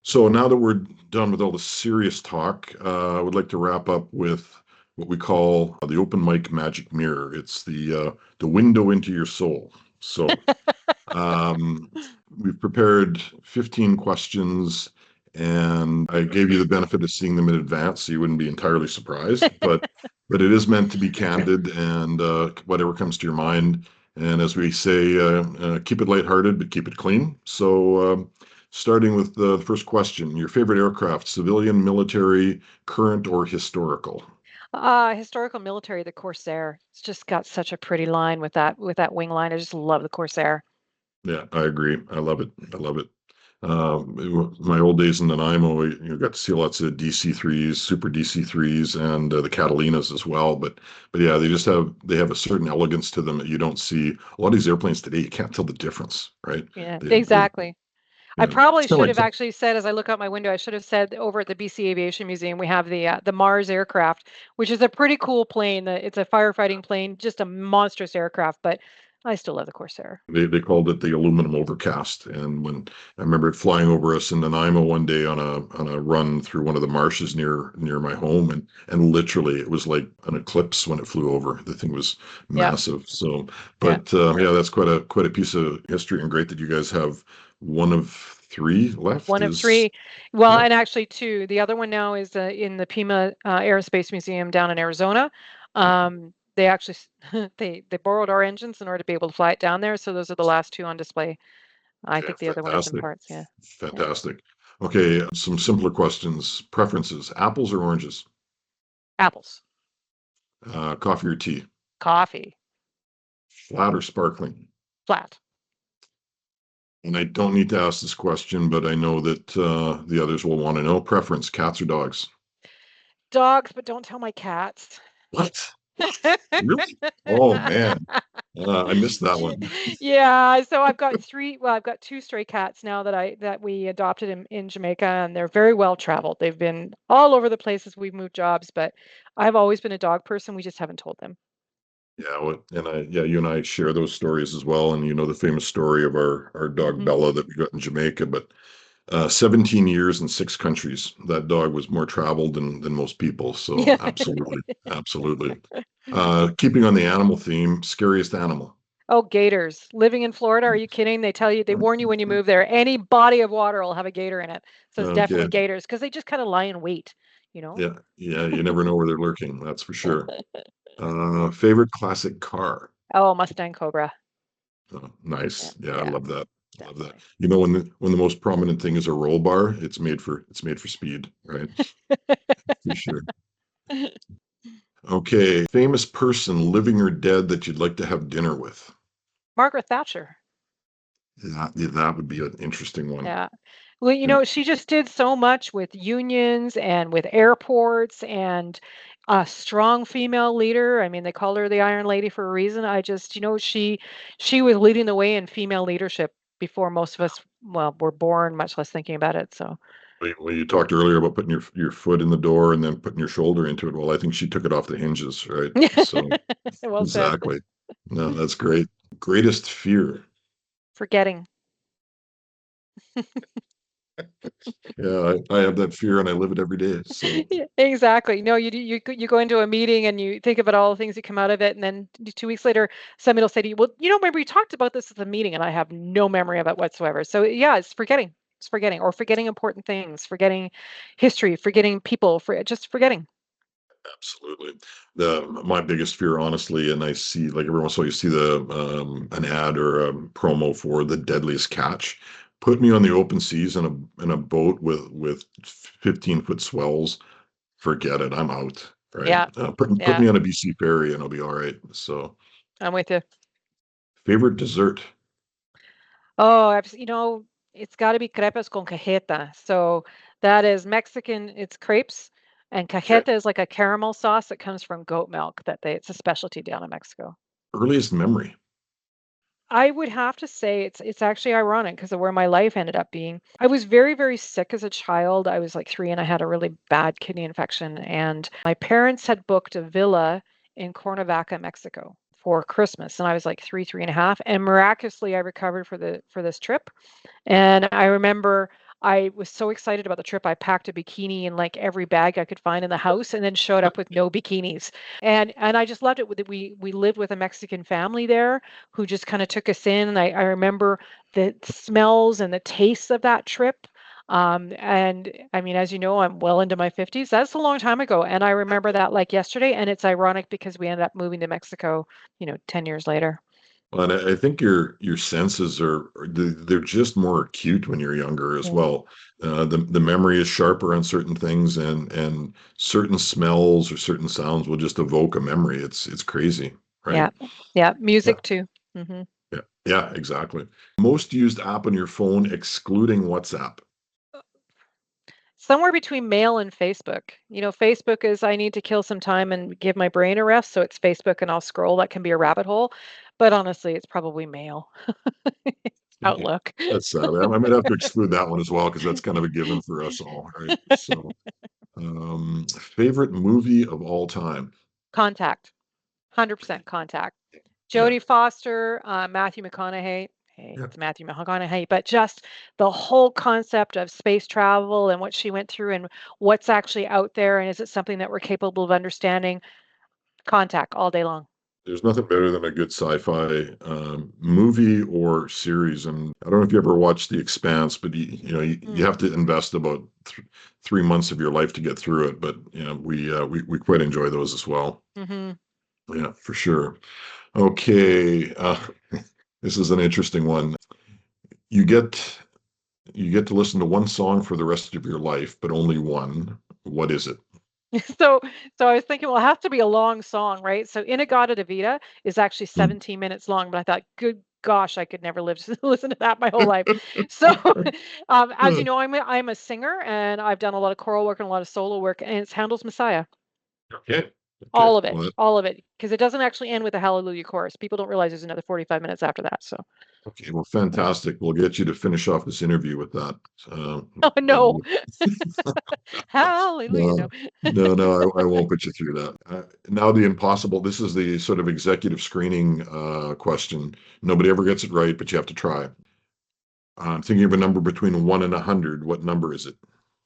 So now that we're done with all the serious talk, I would like to wrap up with what we call the open mic magic mirror. It's the window into your soul. So um, we've prepared 15 questions, and I gave you the benefit of seeing them in advance, so you wouldn't be entirely surprised. But it is meant to be candid, and whatever comes to your mind. And as we say, keep it lighthearted, but keep it clean. So, starting with the first question, your favorite aircraft, civilian, military, current, or historical? Historical military, the Corsair. It's just got such a pretty line with that wing line. I just love the Corsair. Yeah, I agree. I love it. I love it. My old days in Nanaimo, you got to see lots of DC-3s, super DC-3s, and the Catalinas as well. But yeah, they have a certain elegance to them that you don't see. A lot of these airplanes today, you can't tell the difference, right? Yeah, They're exactly. I yeah, probably it's kind should of have like actually said, as I look out my window, I should have said over at the BC Aviation Museum, we have the Mars aircraft, which is a pretty cool plane. It's a firefighting plane, just a monstrous aircraft, but I still love the Corsair. they called it the aluminum overcast. And when I remember it flying over us in Nanaimo one day on a run through one of the marshes near my home, and literally it was like an eclipse when it flew over. The thing was Yeah, massive. So, yeah. but yeah, that's quite a piece of history, and great that you guys have one of three left. One of Is three. Well, yeah, and actually two. The other one now is in the Pima Aerospace Museum down in Arizona. They actually they borrowed our engines in order to be able to fly it down there. So those are the last two on display. I yeah, think the other one is in fantastic, parts. Yeah, yeah. fantastic. Okay, some simpler questions. Preferences: apples or oranges? Apples, Coffee or tea? coffee, Flat or sparkling? flat. And I don't need to ask this question, but I know that the others will want to know. Preference, cats or dogs? Dogs, but don't tell my cats. What? Really? Oh man, I missed that Ye one. yeah, so I've got 2 stray cats now that we adopted in Jamaica, and they're very well traveled. They've been all over the places we've moved jobs, but I've always been a dog person, we just haven't told them. Yeah, yeah, you and I share those stories as well, and you know the famous story of our dog Mhm. Bella that we got in Jamaica. But 17 years in 6 countries, that dog was more traveled than most people. So Yeah. absolutely, absolutely. Keeping on the animal theme, scariest animal. Oh, gators. Living in Florida, are you kidding? They warn you when you move there, any body of water will have a gator in it. So it's definitely Okay. gators because they just kinda lie in wait, you know? Yeah, yeah, you never know where they're lurking, that's for sure. Favorite classic car? Oh, Mustang Cobra. Yeah, Nice. Yeah, I yeah, love that. I love that. definitely. You know, when the most prominent thing is a roll bar, it's made for speed, right? For sure. Okay, famous person, living or dead, that you'd like to have dinner with. Margaret Thatcher. That would be an interesting one. Yeah. Well, Yeah, she just did so much with unions and with airports and a strong female leader. I mean, they call her the Iron Lady for a reason. I just, she was leading the way in female leadership before most of us, well, were born, much less thinking about it. So, when you talked earlier about putting your foot in the door and then putting your shoulder into it, well, I think she took it off the hinges, right? So well said. exactly. No, that's great. Greatest fear. Forgetting. Yeah, I have that fear and I live it every day. So Yeah, exactly. No, you go into a meeting and you think about all the things that come out of it, and then 2 weeks later, somebody will say to you, "Well, remember we talked about this at the meeting," and I have no memory of it whatsoever. So yeah, it's forgetting. It's forgetting, or forgetting important things, forgetting history, forgetting people, just forgetting. absolutely. My biggest fear, honestly, and I see like every once in a while you see the an ad or a promo for the deadliest catch. Put me on the open seas in a boat with 15-foot swells. Forget it. I'm out. Right. Yeah, Put yeah, me on a BC ferry and I'll be all right. So I'm with you. favorite dessert. Oh, it's got to be crepes con cajeta. So that is Mexican. It's crepes, and Okay. cajeta is like a caramel sauce that comes from goat milk. It's a specialty down in Mexico. Earliest memory. I would have to say it's actually ironic because of where my life ended up being. I was very, very sick as a child. I was like 3 and I had a really bad kidney infection, and my parents had booked a villa in Cuernavaca, Mexico for Christmas, and I was like 3 and a half, and miraculously I recovered for this trip. And I remember I was so excited about the trip. I packed a bikini in like every bag I could find in the house and then showed up with no bikinis. And I just loved it. We lived with a Mexican family there who just kind of took us in. And I remember the smells and the tastes of that trip. And I mean, as you know, I'm well into my 50s. That's a long time ago. And I remember that like yesterday. And it's ironic because we ended up moving to Mexico, 10 years later. And I think your senses they're just more acute when you're younger as Yeah. well. The memory is sharper on certain things, and certain smells or certain sounds will just evoke a memory. It's crazy, right? Yeah. Yeah. Yeah, Music too. Hmm. yeah, yeah, exactly. Most used app on your phone, excluding WhatsApp. Somewhere between mail and Facebook. Facebook is I need to kill some time and give my brain a rest, so it's Facebook and I'll scroll. That can be a rabbit hole. But honestly, it's probably mail. Outlook. That's sad. I might have to exclude that one as well because that's kind of a given for us all, right? So, favorite movie of all time. Contact. 100% Contact. Yeah, Jodie Foster, Matthew McConaughey. Hey, yeah. it's Matthew McConaughey, but just the whole concept of space travel and what she went through and what's actually out there, and is it something that we're capable of understanding? Contact all day long. There's nothing better than a good sci-fi movie or series. And I don't know if you ever watched The Expanse, but you Mm. have to invest about 3 months of your life to get through it. But we quite enjoy those as well. Hmm. Yeah, for sure. Okay, this is an interesting one. You get you get to listen to one song for the rest of your life, but only one. What is it? So so I was thinking, well, it has to be a long song, right? So Inagata Davida is actually Hmm. 17 minutes long, but I thought, good gosh, I could never live to listen to that my whole life. So, as you know, I'm a singer and I've done a lot of choral work and a lot of solo work, and it's Handel's Messiah. Okay. Okay. All of it, Well, all of it, because it doesn't actually end with a hallelujah chorus. People don't realize there's another 45 minutes after that. So, okay. Well, fantastic. We'll get you to finish off this interview with that. Uh, oh no, and hallelujah, no. no, no, I won't put you through that. Now, the impossible. This is the sort of executive screening question. Nobody ever gets it right, but you have to try. I'm thinking of a number between 1 and 100. What number is it?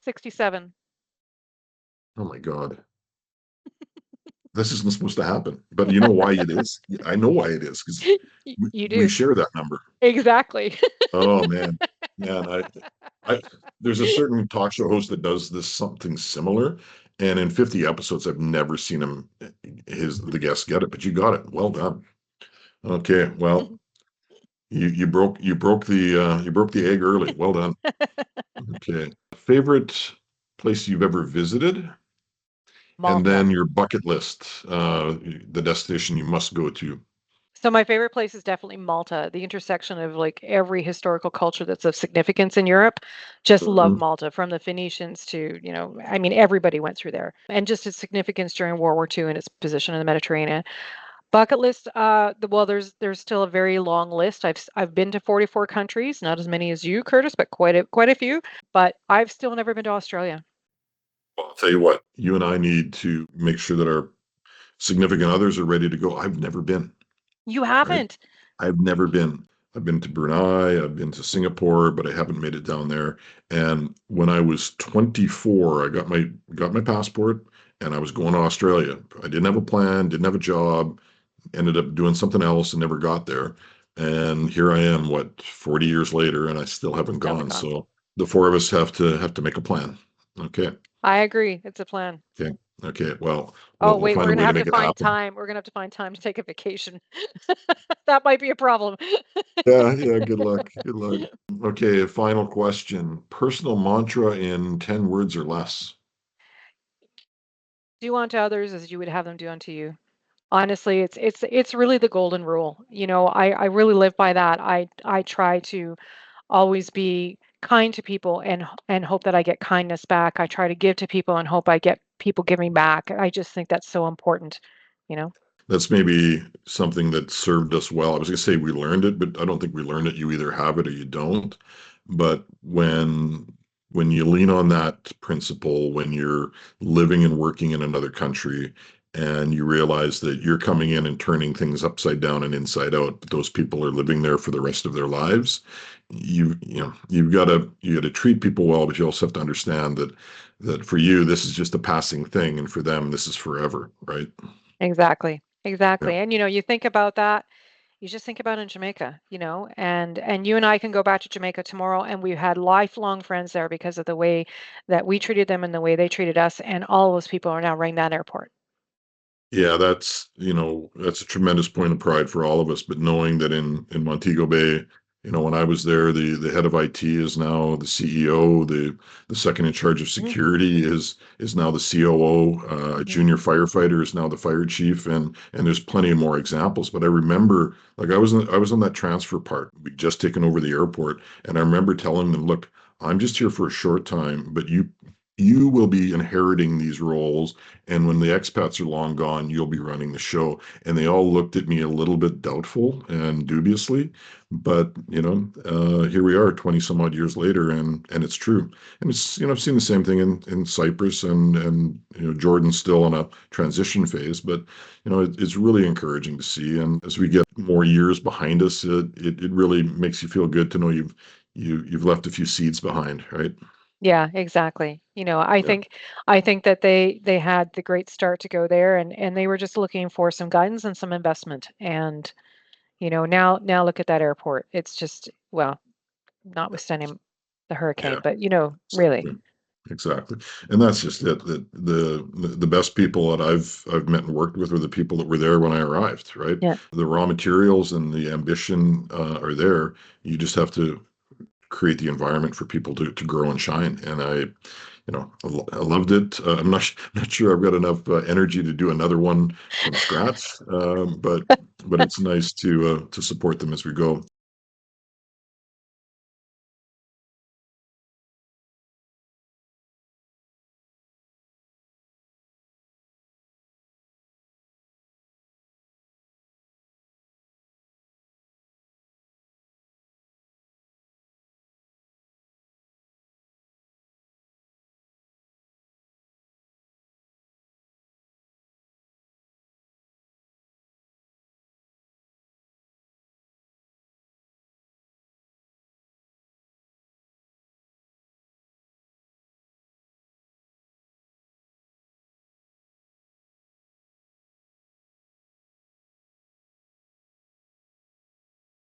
67. Oh my God. This isn't supposed to happen. But you know why it is? I know why it is because You we do. share that number. Exactly. Oh man, I there's a certain talk show host that does this something similar, and in 50 episodes, I've never seen the guest get it, but you got it. Well done. Okay, well, you broke the egg early. Well done. Okay, favorite place you've ever visited, and Malta. then your bucket list, the destination you must go to. So my favorite place is definitely Malta, the intersection of like every historical culture that's of significance in Europe. Just love Mhm. Malta, from the Phoenicians to, I mean, everybody went through there. And just its significance during World War II and its position in the Mediterranean. Bucket list, well, there's still a very long list. I've been to 44 countries, not as many as you, Curtis, but quite a few. But I've still never been to Australia. Well, I'll tell you what, you and I need to make sure that our significant others are ready to go. I've never been. You Right? haven't. I've never been. I've been to Brunei, I've been to Singapore, but I haven't made it down there. And when I was 24, I got my passport and I was going to Australia. I didn't have a plan, didn't have a job, ended up doing something else and never got there. And here I am, what, 40 years later, and I still haven't Still haven't gone. gone. So the four of us have to make a plan. Okay. I agree. It's a plan. Okay. Okay. Well, Oh, we'll wait, we're find a gonna way to have to make it find happen. time. We're gonna have to find time to take a vacation. That might be a problem. Yeah, yeah, good luck. Good luck. Okay, final question. Personal mantra in 10 words or less. Do unto others as you would have them do unto you. Honestly, it's really the golden rule. I really live by that. I try to always be kind to people and hope that I get kindness back. I try to give to people and hope I get people giving back. I just think that's so important, you know. That's maybe something that served us well. I was going to say we learned it, but I don't think we learned it. You either have it or you don't. But when you lean on that principle, when you're living and working in another country and you realize that you're coming in and turning things upside down and inside out, but those people are living there for the rest of their lives. You got to treat people well, but you also have to understand that for you this is just a passing thing, and for them this is forever, right? Exactly. Yeah. Exactly. And you think about that, you just think about in Jamaica, and you and I can go back to Jamaica tomorrow and we've had lifelong friends there because of the way that we treated them and the way they treated us, and all those people are now running that airport. Yeah, that's a tremendous point of pride for all of us. But knowing that in Montego Bay, when I was there, the head of IT is now the CEO. The second in charge of Mhm, security is now the COO. A mhm, junior firefighter is now the fire chief, and there's plenty of more examples. But I remember, like, I was on that transfer part. We just taken over the airport, and I remember telling them, "Look, I'm just here for a short time, but you will be inheriting these roles, and when the expats are long gone, you'll be running the show." And they all looked at me a little bit doubtful and dubiously, but here we are 20 some odd years later, and it's true. And it's, I've seen the same thing in Cyprus, and Jordan's still in a transition phase, but it's really encouraging to see. And as we get more years behind us, it really makes you feel good to know you've left a few seeds behind, right? yeah, exactly. I Yeah. think I think that they had the great start to go there, and they were just looking for some guidance and some investment. And now look at that airport. It's just, well, notwithstanding the hurricane, Yeah. but really. Exactly. And that's just it. That the best people that I've met and worked with are the people that were there when I arrived, right? Yeah. The raw materials and the ambition are there. You just have to create the environment for people to grow and shine. And I loved it. I'm not sure I've got enough energy to do another one from scratch, but it's nice to support them as we go.